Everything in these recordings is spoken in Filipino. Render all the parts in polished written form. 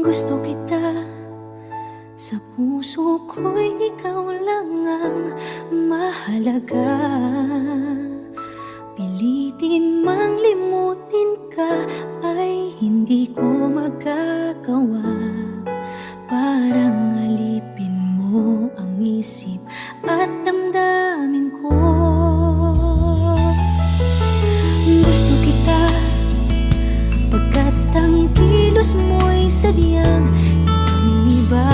Gusto kita, sa puso ko'y ikaw lang ang mahalaga. Pilitin mang limutin ka ay hindi ko magagawa. Parang alipin mo ang isip at damdamin ko. Gusto kita pagkat ang kilos mo'y sadyang ibang-iba.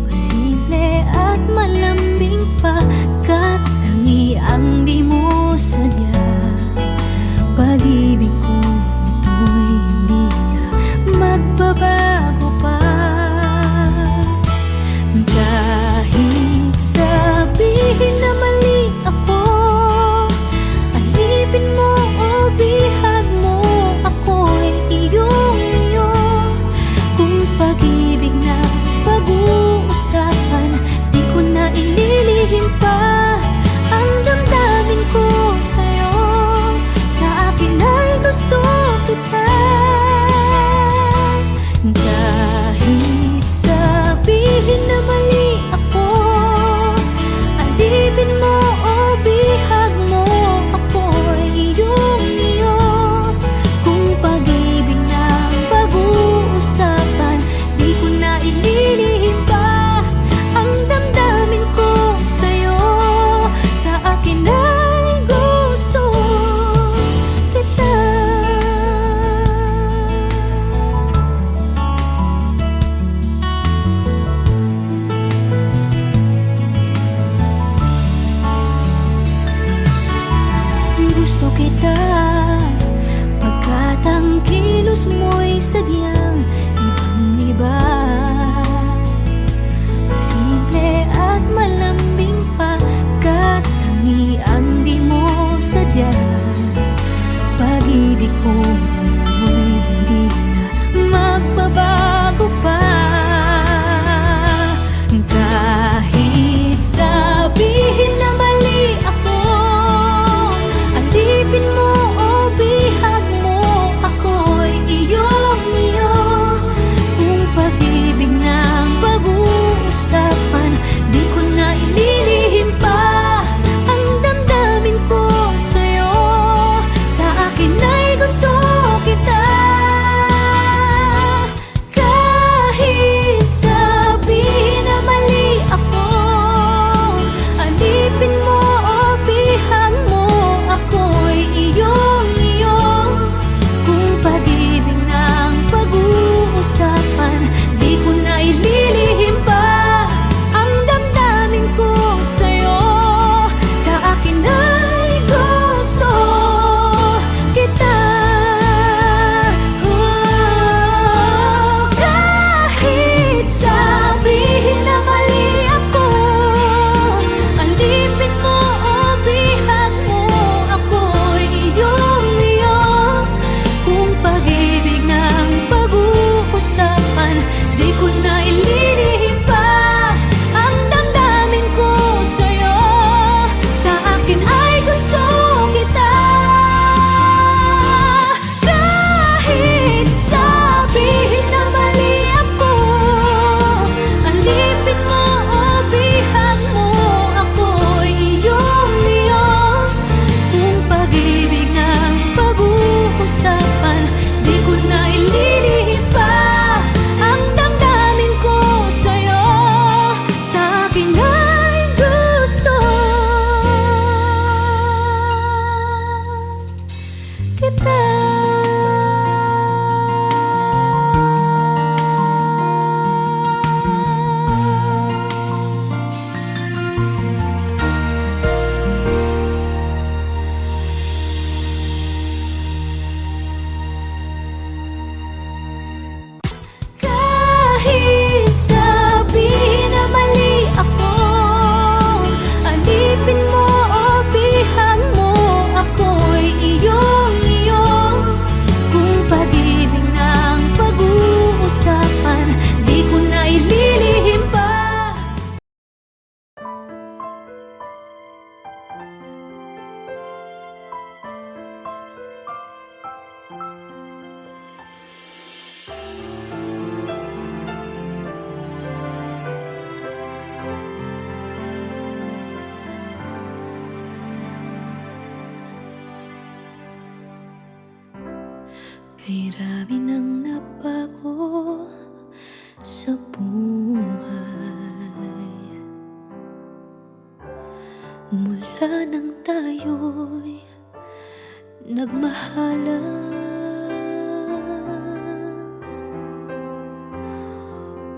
Masimple at malambing pa, kat tangi ang di mo sadya. Pag-ibig ko ito'y hindi na magbabago pa. Kahit sabihin na mali ako, alipin mo o bihag mo, ako'y iyong-iyo. Kung pag-ibig na pag-uusapan, di ko na ililihim pa ang damdamin ko sa'yo. Sa akin ay gusto kita. Kahit sabihin na mali ako, alipin mo o bihag mo, ako'y iyong-iyo. Kung pag-ibig na pag-uusapan, di ko na ililihim pa ang damdamin ko sa'yo. Sa akin ay gusto kita. Gusto kita pagkat ang kilos mo'y sadyang ibang-iba. Masimple at malambing pa, kat tangi ang di mo sadya. Pag-ibig ko ito'y hindi na magbabago pa. Kahit sabihin na mali ako, alipin mo o bihag mo, ako'y iyong-iyo. Kung pag-ibig na pag-uusapan, di ko na ililihim pa ang damdamin ko sa'yo. Sa akin ay gusto kita. Kahit sabihin na mali ako, alipin mo o bihag mo, ako'y iyong-iyo. Kung pag-ibig na pag-uusapan, di ko na ililihim pa ang damdamin ko sa'yo. Sa akin ay gusto kita. Kahit sabihin na mali ako, alipin mo o bihag mo, ako'y iyong-iyo. Kung pag-ibig ng pag-uusapan, di ko na ililihim pa ang damdamin ko sa'yo. Sa akin ay gusto kita. Kahit sabihin na mali ako, alipin mo o bihag mo, ako'y iyong-iyo. Kung pag-ibig ng pag-uusapan, di ko na ililihim pa ang damdamin Kay rami nang nabago sa buhay mula nang tayo'y nagmahalan.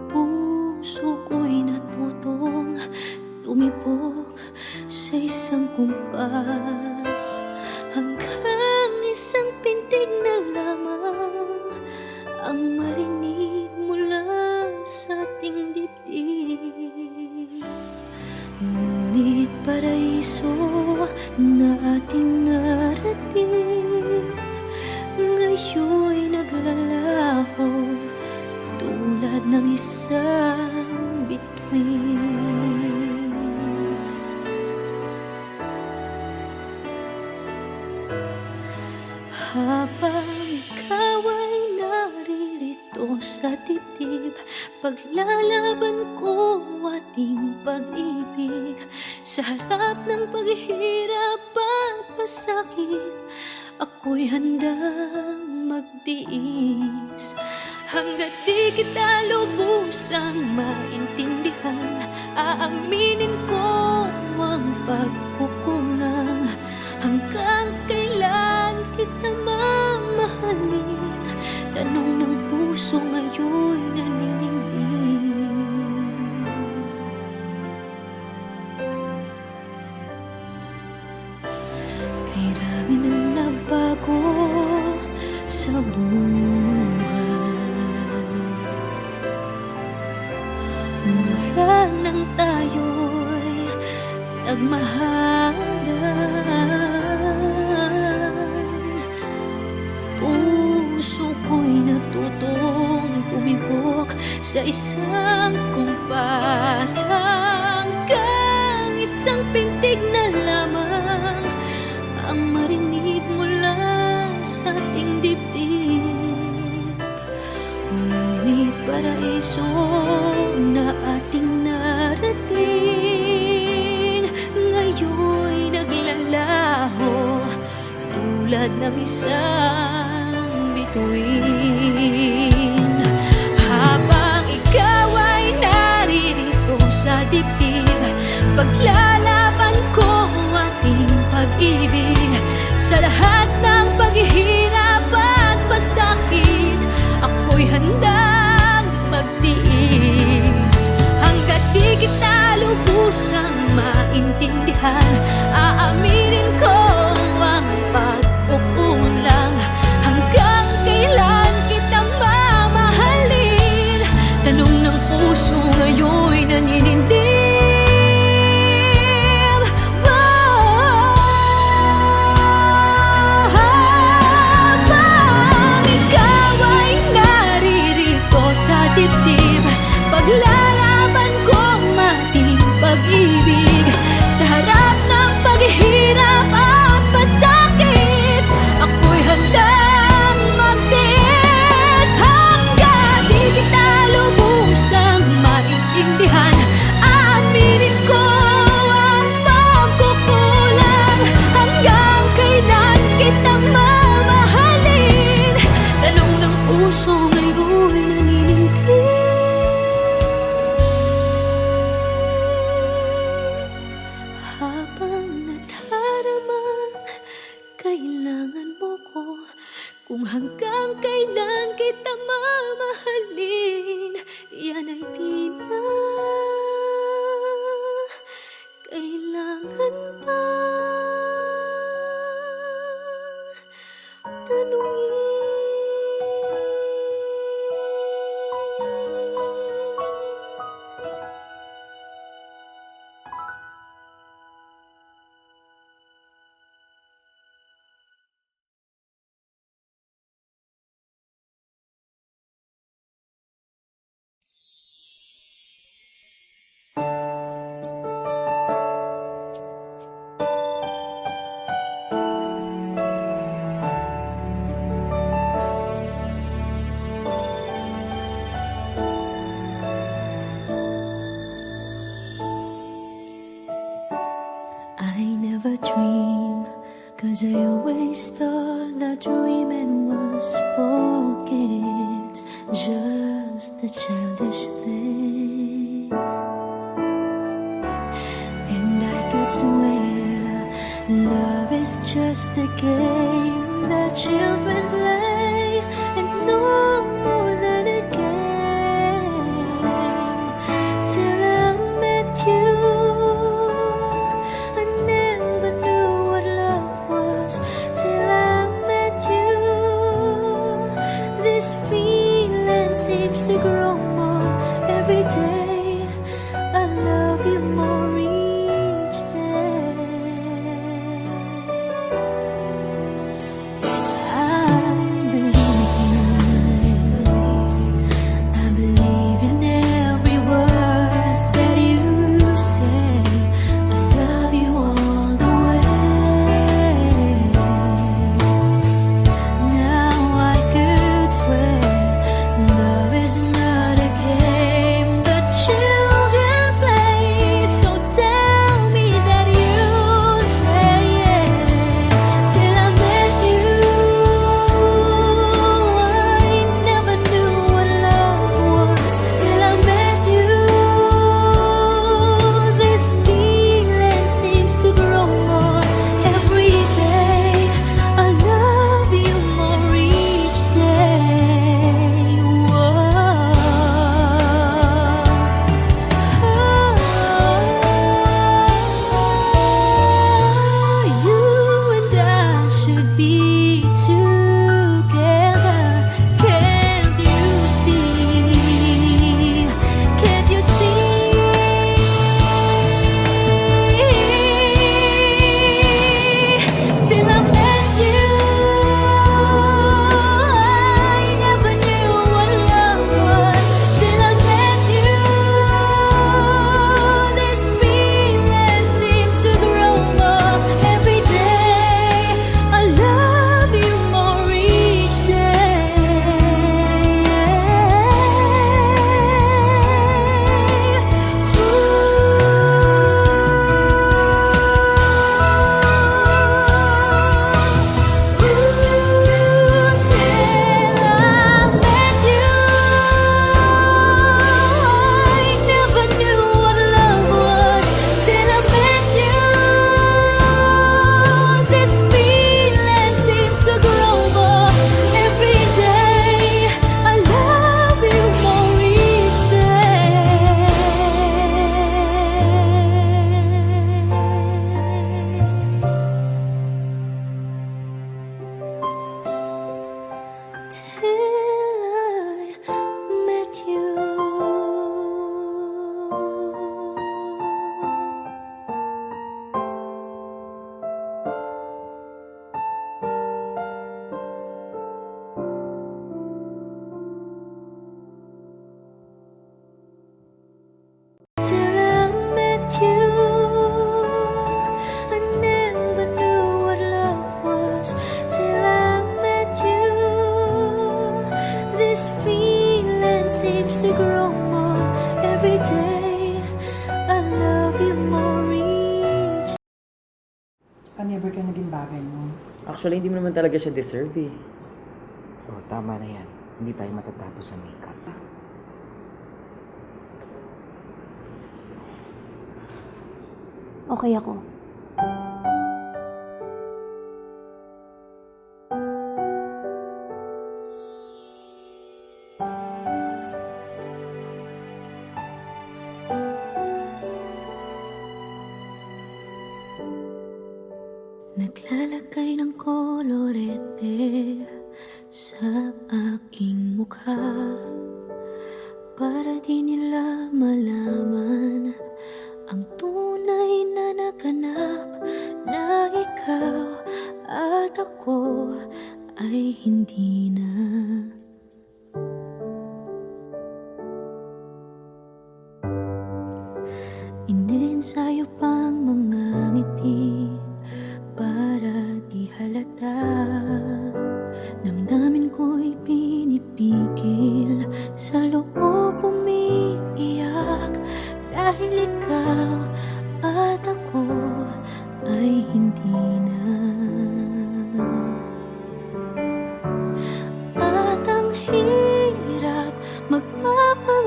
Puso ko'y natutong tumibok sa isang kumpas, hanggang isang pintig na lamang ang marinig mula sa ating dibdib. Ngunit paraiso na ating narating ngayon'y naglalaho tulad ng isang bituin. Habang ikaw ay naririto sa dibdib, paglalaban ko ating pag-ibig. Sa harap ng paghihirap at pasakit, ako'y handang magtiis. Hanggat di kita lubusang maintindihan, aaminin ko ang pagkukulang. Hanggang kailan kita mamahalin? Tanong ng puso ngayon'y naninindig. Kay rami nang nabago sa buhay mula nang tayo'y nagmahalan. Puso ko'y natutong tumibok sa isang kumpas, hanggang isang pintig na lamang ang marinig mula sa ating dibdib. Ngunit paraiso na ating narating ngayon'y naglalaho tulad ng isang bituin. Habang ikaw ay naririto sa dibdib, paglalaban ko ating pag-ibig. Sa lahat ng paghihirap at pasakit, ako'y handang magtiis. Hanggat di kita lubusang maintindihan, aaminin ko ang pagkukulang. Hanggang kailan kita mamahalin? Tanong ng puso ngayon'y naninindig. childish thing, and I could swear love is just a game that children play, and no more than a game. Till I met you, I never knew what love was. Till I met you, this feeling seems to grow more every day. I love you more each day. I believe in every word that you say. I love you all the way. Now I could swear love is not a game that children play. So tell me that you stay. Till I met you, I never knew what love was. Till I met you, this feeling seems to grow more every day. I love you more each day. You and I should be together. Can't you see? Can't you see? Till I met you, I never knew what love was. Till I met you, this feeling seems to grow more every day. I love you more each Never ka naging bagay mo. Actually, hindi mo naman talaga siya deserve eh. Oh, tama na yan. Hindi tayo matatapos sa makeup. Okay ako. Naglalagay ng kolorete sa aking mukha para di nila malaman ang tunay na naganap, na ikaw at ako ay hindi na. Iniensayo pang mga ngiti para di halata. Damdamin ko'y pinipigil, sa loob umiiyak, dahil ikaw at ako ay hindi na. At ang hirap magpapalagay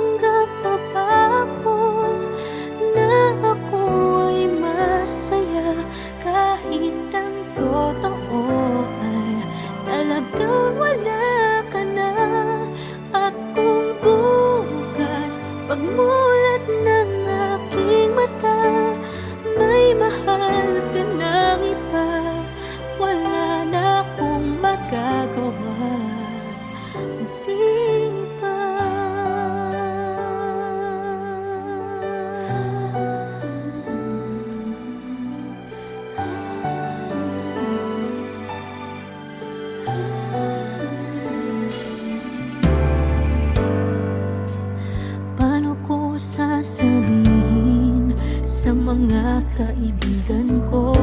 Pagmulat ng aking mata, may mahal ka ng iba. Wala na akong magagawa, di ba? Paano ko sasabihin sa mga kaibigan ko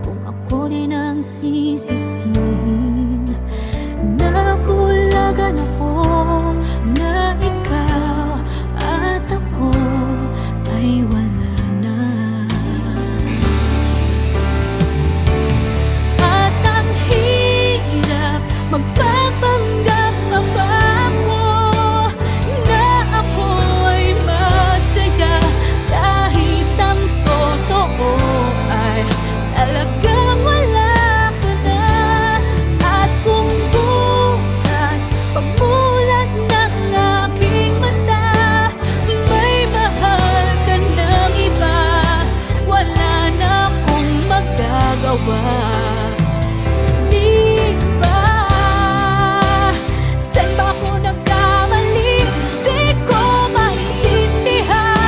kung ako din ang sisisihin? Nabulagan ako na ikaw at ako ay wala na. At ang hirap magpapanggap pa ba ako na ako ay masaya kahit ang totoo ay talagang wala ka na. At kung bukas pagmulat ng aking mata, may mahal ka ng iba, wala na akong magagawa, di ba? Saan ba ako nagkamali? Di ko maintindihan.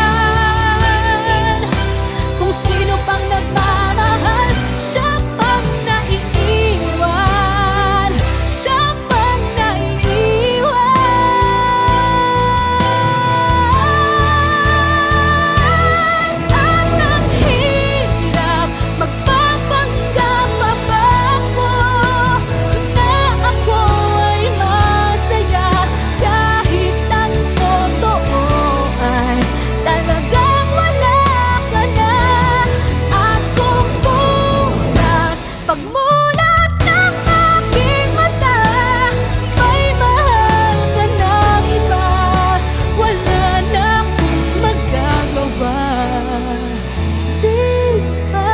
Kung sino pang nagmamahal, siya pang naiiwan, siya pang naiiwan. At ang hirap magpapanggap pa ba ako na ako ay masaya kahit ang totoo ay talagang wala ka na. At kung bukas pagmulat ng aking mata, may mahal ka ng iba, wala na akong magagawa, di ba?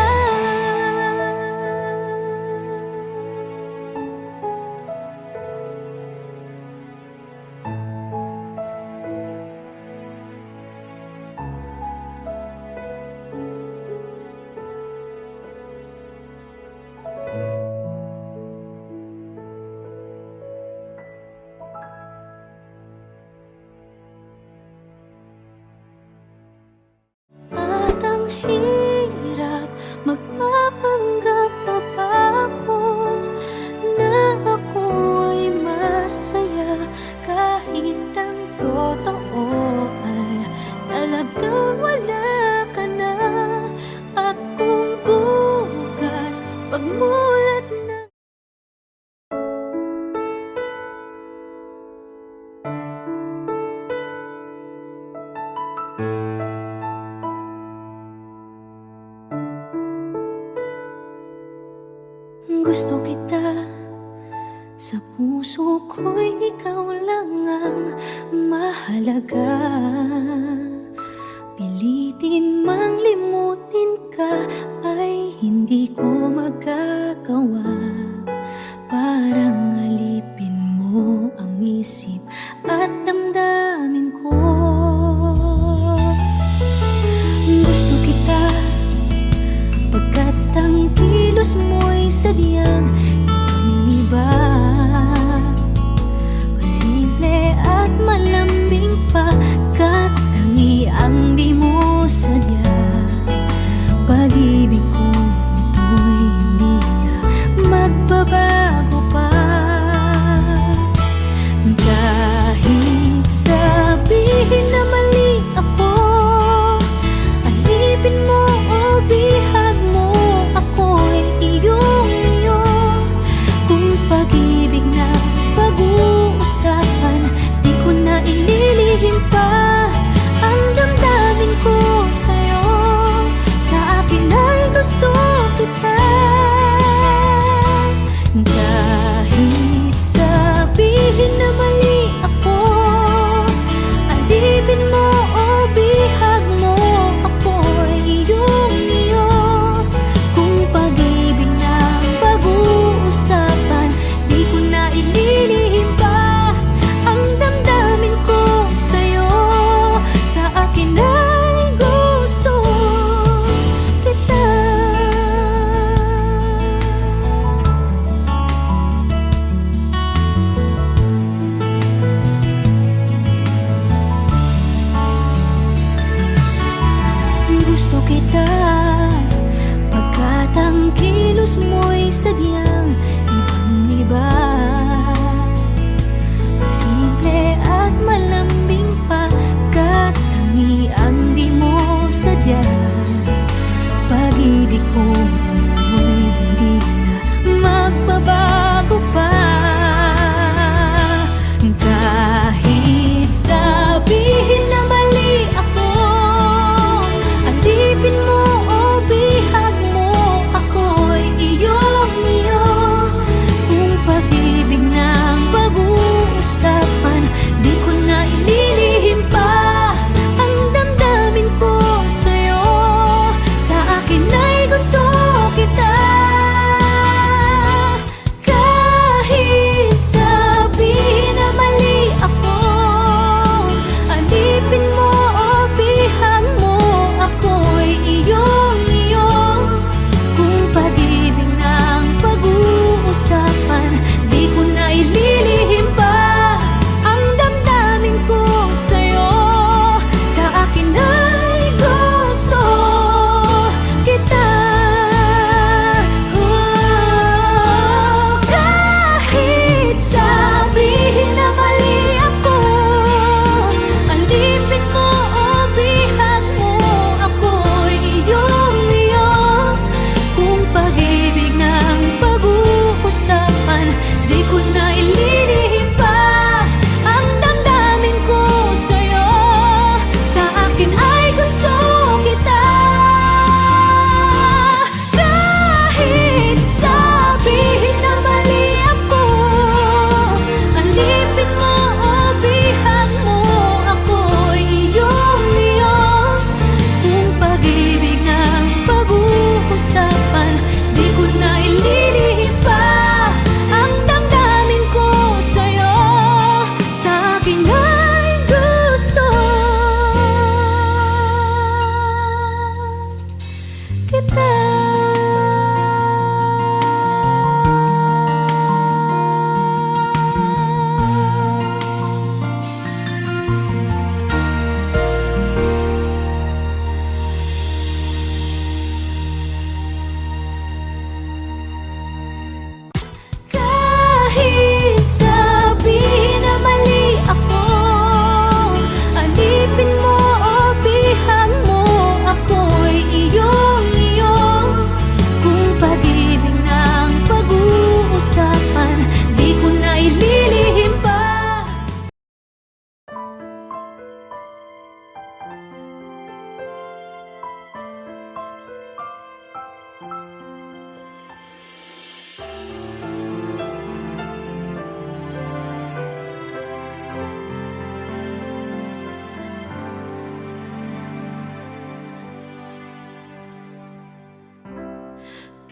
At ang hirap magpapanggap pa ba ako na ako ay masaya kahit ang totoo ay talagang wala ka na. At kung bukas pagmulat ng gusto kita, sa puso ko'y ikaw lang ang mahalaga. Pilitin mang limutin ka ay hindi ko magagawa. Parang alipin mo ang isip at damdamin ko. Gusto kita pagkat ang kilos mo'y sadyang ibang-iba. Masimple at malambing pa, kat tangi ang di mo sadya.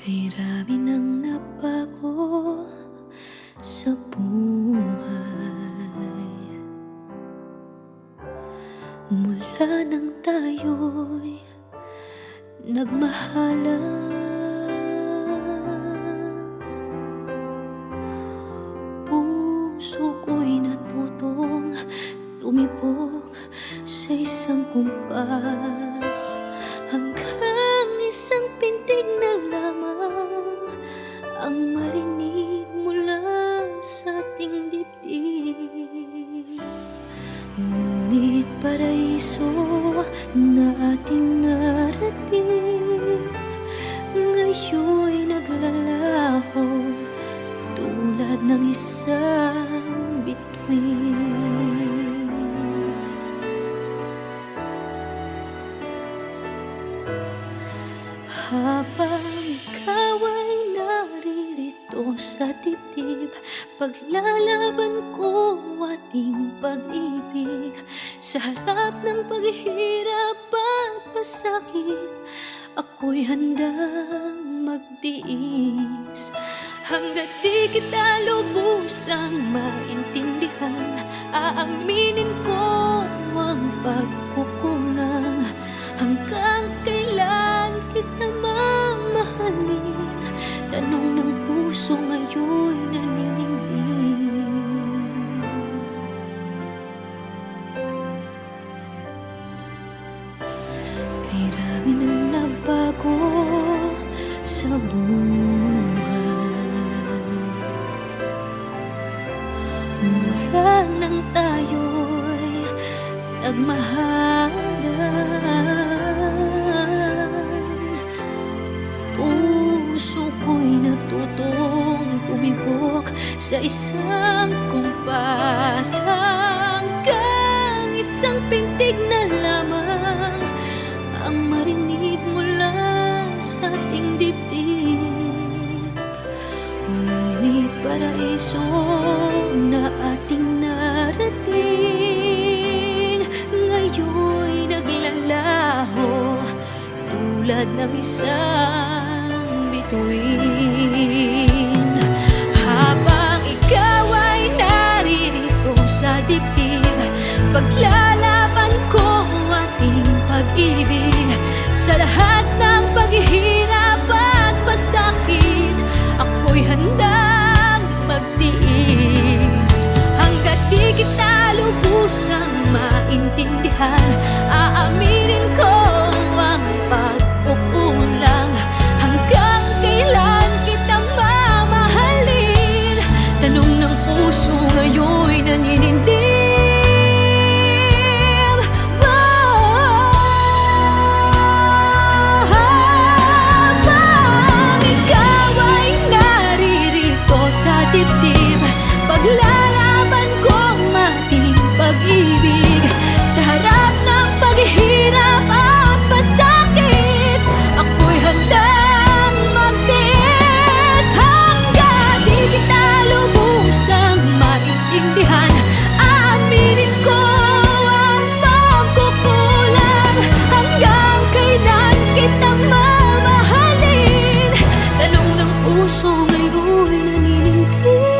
Kay rami nang nabago sa buhay mula nang tayo'y nagmahalan. Puso ko'y natutong tumibok sa isang kumpas, hanggang isang pintig na lamang ang marinig mula sa ating dibdib. Ngunit paraiso na ating narating ngayon'y naglalaho tulad ng isang bituin. Habang ikaw ay naririto sa dibdib, paglalaban ko ating pag-ibig. Sa harap ng paghihirap at pasakit, ako'y handang magtiis. Hanggat di kita lubusang maintindihan, aaminin ko ang pagkukulang. Hanggang kailan kita mamahalin? Tanong ng puso ngayon'y naninindig. Kay rami nang nabago sa buhay mula nang tayo'y nagmahalan. Puso ko'y natutong tumibok sa isang kumpas, hanggang isang pintig na lamang ang marinig mula sa ating dibdib. Ngunit paraiso na ating narating ngayon'y naglalaho tulad ng isang bituin. Habang ikaw ay naririto sa dibdib, paglalaban ko ating pag-ibig. Sa lahat ng paghihirap at pasakit, ako'y handang magtiis. Hanggat di kita lubusang maintindihan, aaminin ko ang pagkukulang. Hanggang kailan kita mamahalin? Tanong ng puso ngayon'y naninindig. Habang ikaw ay naririto sa dibdib, paglalaban kong ating pag-ibig. Sa harap ng paghihirap at pasakit, ako'y handang magtiis. Hanggang di kita lubusang maintindihan, aaminin ko ang pagkukulang. Hanggang kailan kita mamahalin? Tanong ng puso ngayon'y naninindig.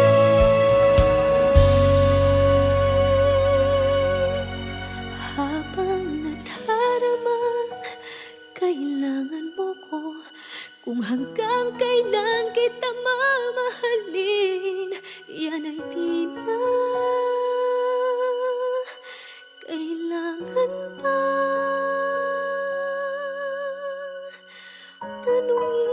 Habang nadaramang kailangan mo ko, kung hanggang kailan kita mamahalin, yan ay di na kailangan pa tanungin.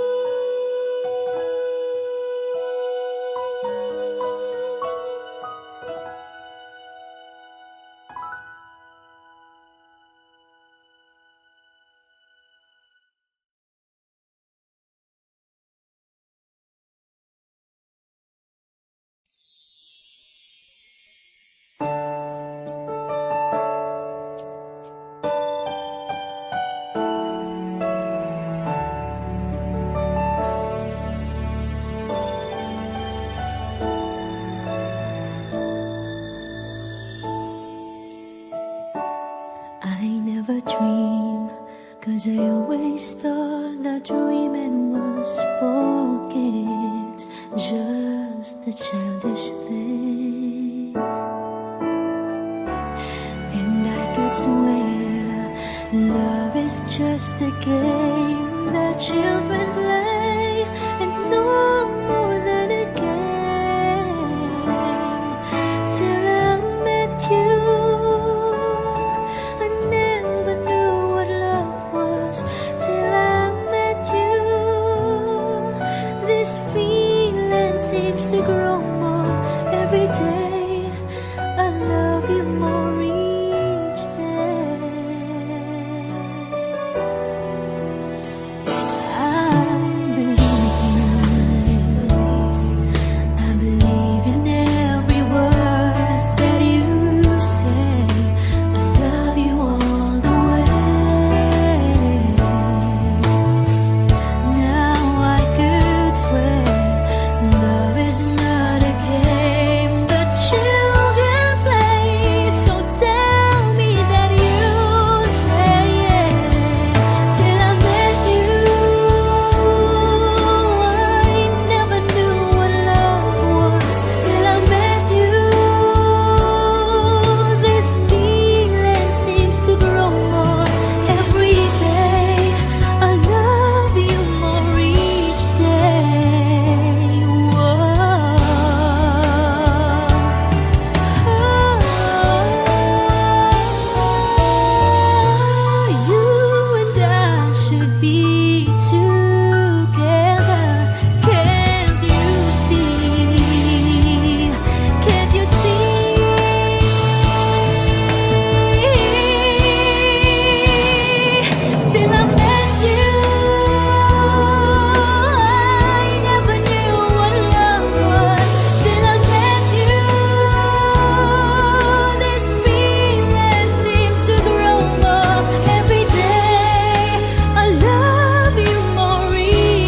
I never dream, 'cause I always thought the dream and was spoken. It's just a childish thing, and I could swear love is just a game that children play, and no more than a game. Till I met you, I never knew what love was. Till I met you, this feeling seems to grow more every day. I love you more each day. I believe in every word that you say. I love you all the way. Now I could swear love is not a game that children play. So tell me that you stay. Till I met you, I never knew what love was. Till I met you, this feeling seems to grow more every day. I love you more each day. You and I should be together. Can't you see? Can't you see? Till I met you, I never knew what love was. Till I met you, this feeling seems to grow more every day. I love you more each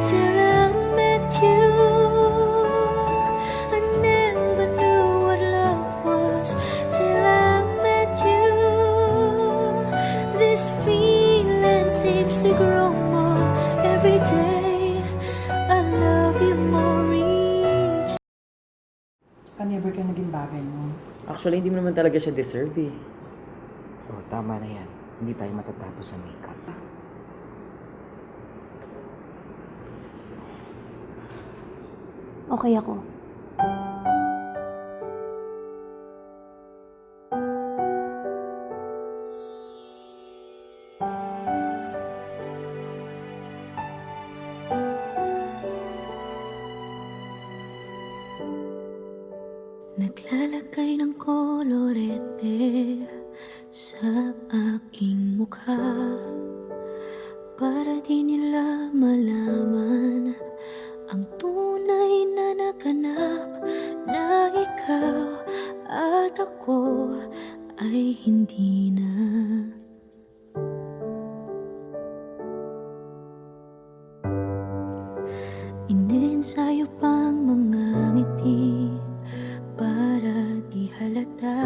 Till I met you, I never knew what love was. Till I met you, this feeling seems to grow more every day. I love you more each. Never ka naging bagay mo. Actually, hindi mo naman talaga siya deserve eh. Oh, tama na yan. Hindi tayo matatapos sa makeup. Okay ako. Naglalagay ng kolorete sa aking mukha para di nila malaman ang tunay na naganap, na ikaw at ako ay hindi na. Inensayo pang mga ngiti para di halata.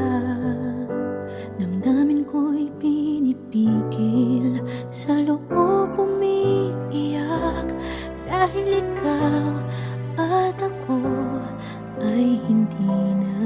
Damdamin ko'y pinipigil, sa loob umiiyak, dahil ikaw at ako ay hindi na.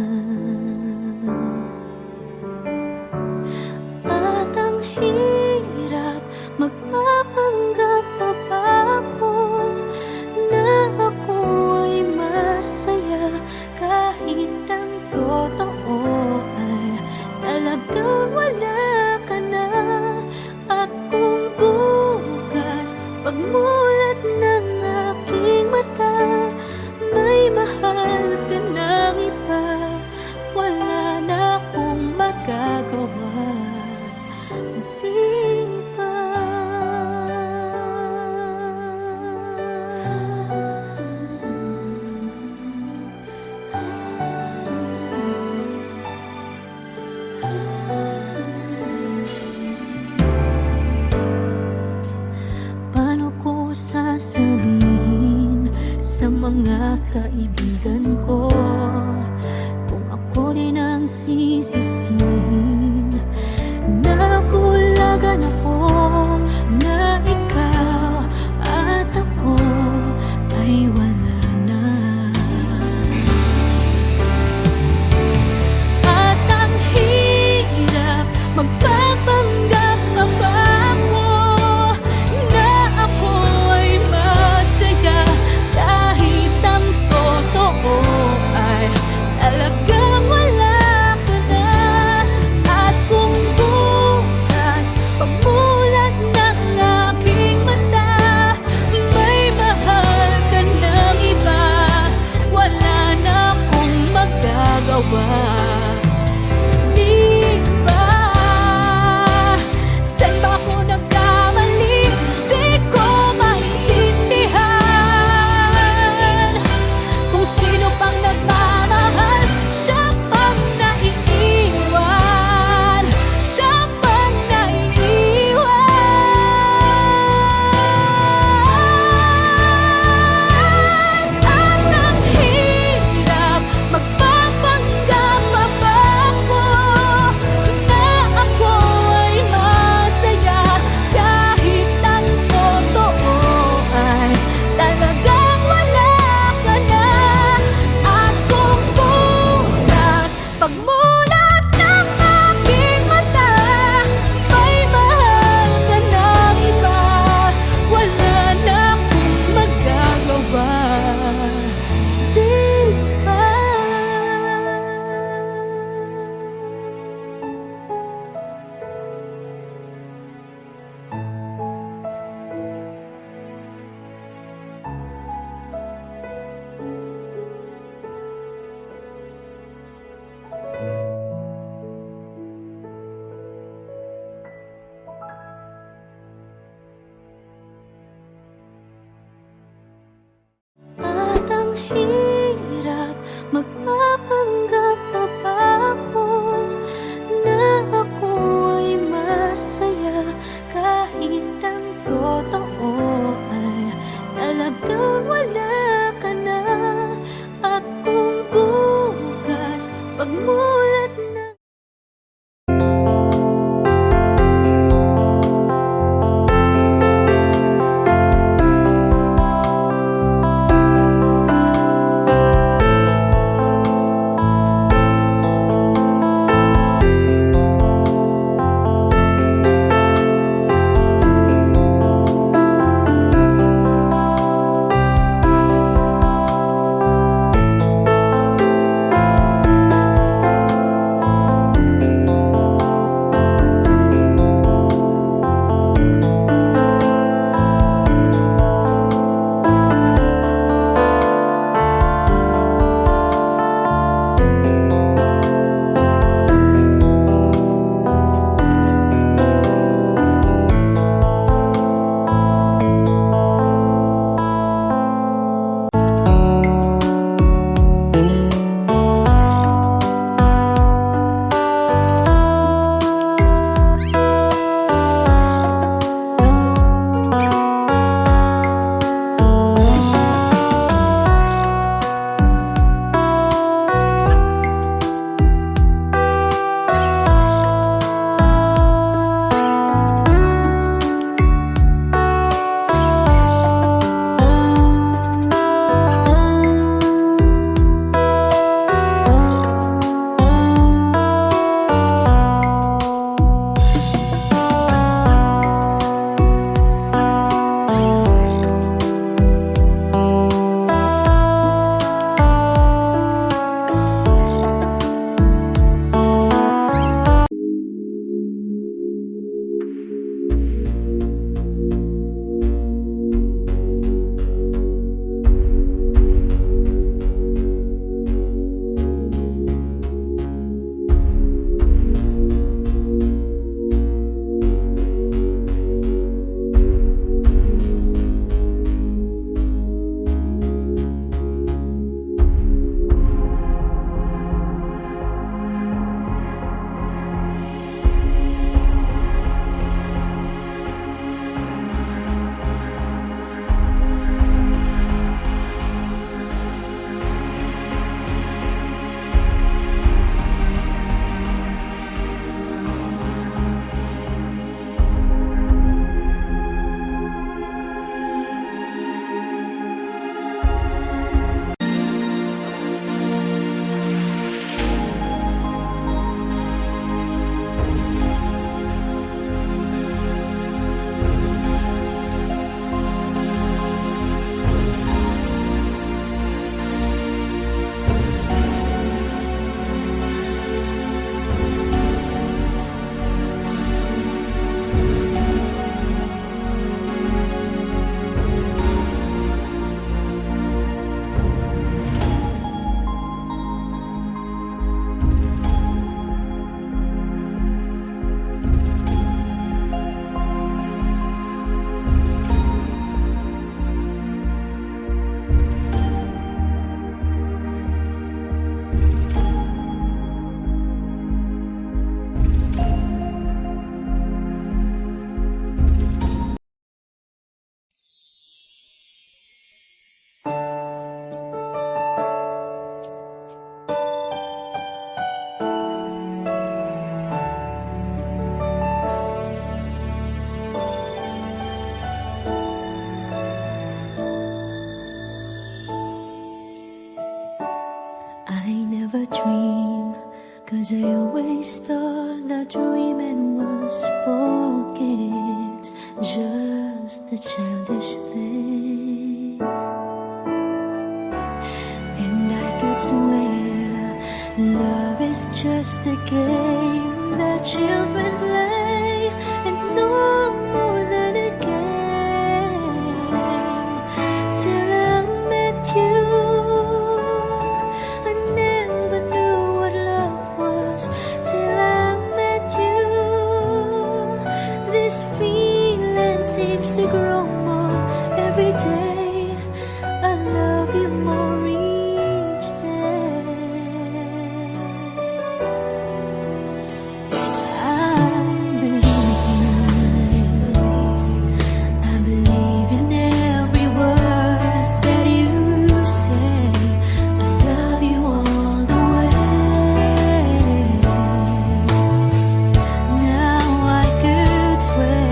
kaibigan ko. Kung ako din ang sisisihin, nabulagan ako na ikaw at ako ay wala na. At ang hirap magpapanggap pa ba ako na ako ay masaya kahit ang totoo ay talagang wala ka na. At kung bukas pagmulat ng aking mata may mahal ka ng iba, wala na akong magagawa. Di ba? Saan ba ako nagkamali? Di ko maintindihan. Kung sino pang nagmamahal, siya pang naiiwan. Siya pang naiiwan. At ang hirap magpapanggap pa I never dream, 'cause I always thought that dreaming was for kids, just a childish thing. And I could swear love is just a game that children play, and no more than a game. Till I met you, I never knew what love was. Till I met you, this feeling seems to grow more every day. I love you more each day. I believe in every word that you say. I love you all the way. Now I could swear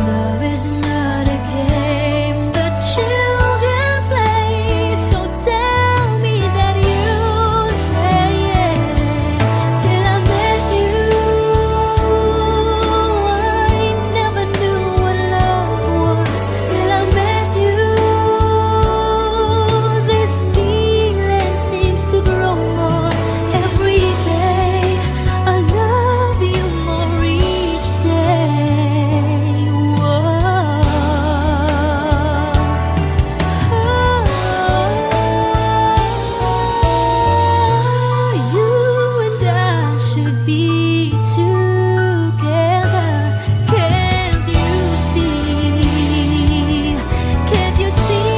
love is not a game that children play. So tell me that you stay. Till I met you, I never knew what love was. Till I met you, this feeling seems to grow more every day. I love you more each day. You and I should be together. Can't you see? Can't you see?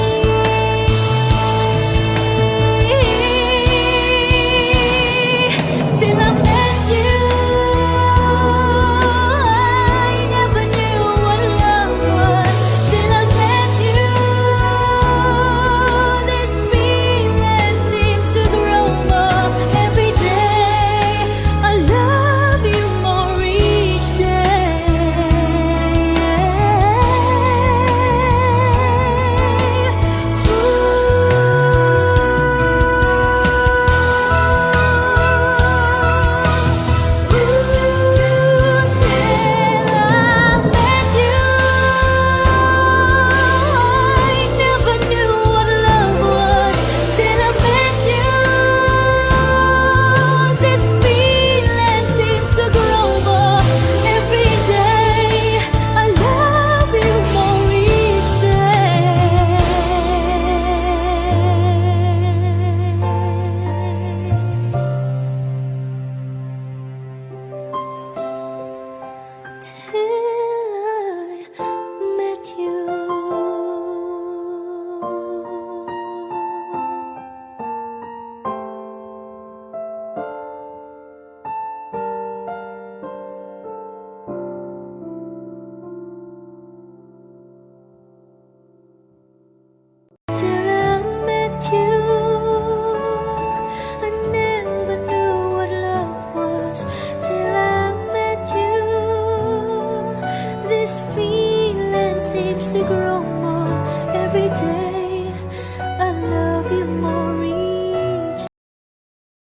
Till I met you, I never knew what love was. Till I met you, this feeling seems to grow more every day. I love you more each Till I met you, I never knew what love was. Till I met you, this feeling seems to grow more every day.